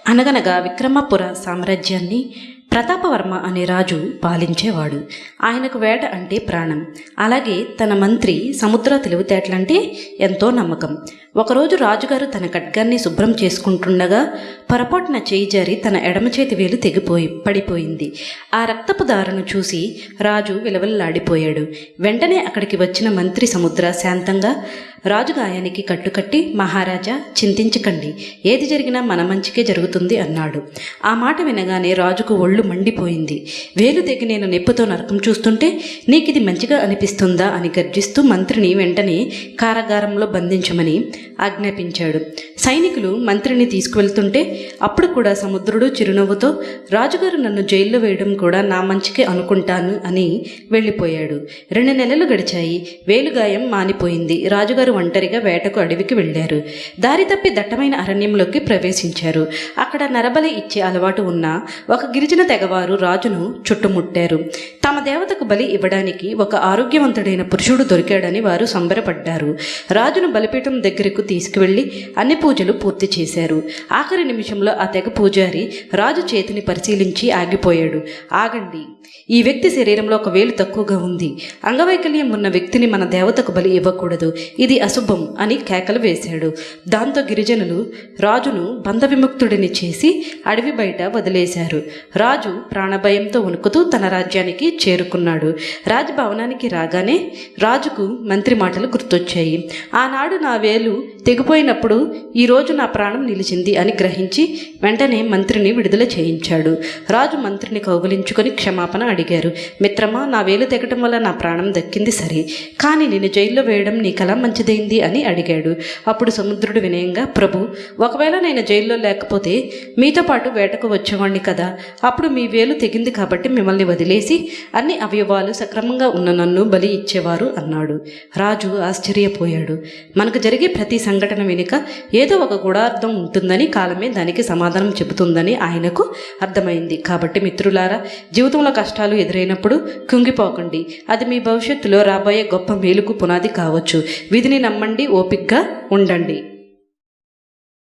అనగనగా విక్రమపుర సామ్రాజ్యాన్ని ప్రతాపవర్మ అనే రాజు పాలించేవాడు. ఆయనకు వేట అంటే ప్రాణం. అలాగే తన మంత్రి సముద్ర తెలివితేటలంటే ఎంతో నమ్మకం. ఒకరోజు రాజుగారు తన ఖడ్గాన్ని శుభ్రం చేసుకుంటుండగా పొరపాటున చేయి జారి తన ఎడమ చేతి వేలు పడిపోయింది. ఆ రక్తపు దారను చూసి రాజు విలవల్లాడిపోయాడు. వెంటనే అక్కడికి వచ్చిన మంత్రి సముద్ర శాంతంగా రాజు గాయానికి కట్టుకట్టి, మహారాజా చింతించకండి, ఏది జరిగినా మన మంచికే జరుగుతుంది అన్నాడు. ఆ మాట వినగానే రాజుకు ఒళ్ళు మండిపోయింది. వేలు తెగి నేను నెప్పుతో నరకం చూస్తుంటే నీకిది మంచిగా అనిపిస్తుందా అని గర్జిస్తూ మంత్రిని వెంటనే కారాగారంలో బంధించమని ఆజ్ఞాపించాడు. సైనికులు మంత్రిని తీసుకువెళ్తుంటే అప్పుడు కూడా సముద్రుడు చిరునవ్వుతో రాజుగారు నన్ను జైల్లో వేయడం కూడా నా మంచికే అనుకుంటాను అని వెళ్ళిపోయాడు. 2 నెలలు గడిచాయి. వేలుగాయం మానిపోయింది. రాజుగారు ఒంటరిగా వేటకు అడవికి వెళ్లారు. దారి తప్పి దట్టమైన అరణ్యంలోకి ప్రవేశించారు. అక్కడ నరబలి ఇచ్చే అలవాటు ఉన్న ఒక గిరిజన తెగవారు రాజును చుట్టుముట్టారు. తమ దేవతకు బలి ఇవ్వడానికి ఒక ఆరోగ్యవంతుడైన పురుషుడు దొరికాడని వారు సంబరపడ్డారు. రాజును బలిపీఠం దగ్గరకు తీసుకువెళ్లి అన్ని పూజలు పూర్తి చేశారు. ఆఖరి నిమిషంలో ఆ తెగ పూజారి రాజు చేతిని పరిశీలించి ఆగిపోయాడు. ఆగండి, ఈ వ్యక్తి శరీరంలో ఒక వేలు తక్కువగా ఉంది. అంగవైకల్యం ఉన్న వ్యక్తిని మన దేవతకు బలి ఇవ్వకూడదు, ఇది అశుభం అని కేకలు వేశాడు. దాంతో గిరిజనులు రాజును బంధవిముక్తుడిని చేసి అడవి బయట వదిలేశారు. రాజు ప్రాణభయంతో వణుకుతూ తన రాజ్యానికి చేరుకున్నాడు. రాజభవనానికి రాగానే రాజుకు మంత్రి మాటలు గుర్తొచ్చాయి. ఆనాడు నా వేలు తెగిపోయినప్పుడు ఈరోజు నా ప్రాణం నిలిచింది అని గ్రహించి వెంటనే మంత్రిని విడుదల చేయించాడు. రాజు మంత్రిని కౌగిలించుకొని క్షమాపణ అడిగారు. మిత్రమా, నా వేలు తెగటం వల్ల నా ప్రాణం దక్కింది సరే, కానీ నేను జైల్లో వేయడం నీకలా మంచిదైంది అని అడిగాడు. అప్పుడు సముద్రుడు వినయంగా, ప్రభు, ఒకవేళ నేను జైల్లో లేకపోతే మీతో పాటు వేటకు వచ్చేవాణ్ణి కదా, అప్పుడు మీ వేలు తెగింది కాబట్టి మిమ్మల్ని వదిలేసి అన్ని అవయవాలు సక్రమంగా ఉన్న నన్ను బలి ఇచ్చేవారు అన్నాడు. రాజు ఆశ్చర్యపోయాడు. మనకు జరిగే ప్రతి సంఘటన వెనుక ఏదో ఒక గూఢార్థం ఉంటుందని, కాలమే దానికి సమాధానం చెబుతుందని ఆయనకు అర్థమైంది. కాబట్టి మిత్రులారా, జీవితంలో కష్టాలు ఎదురైనప్పుడు కుంగిపోకండి. అది మీ భవిష్యత్తులో రాబోయే గొప్ప మేలుకు పునాది కావచ్చు. విధిని నమ్మండి, ఓపికగా ఉండండి.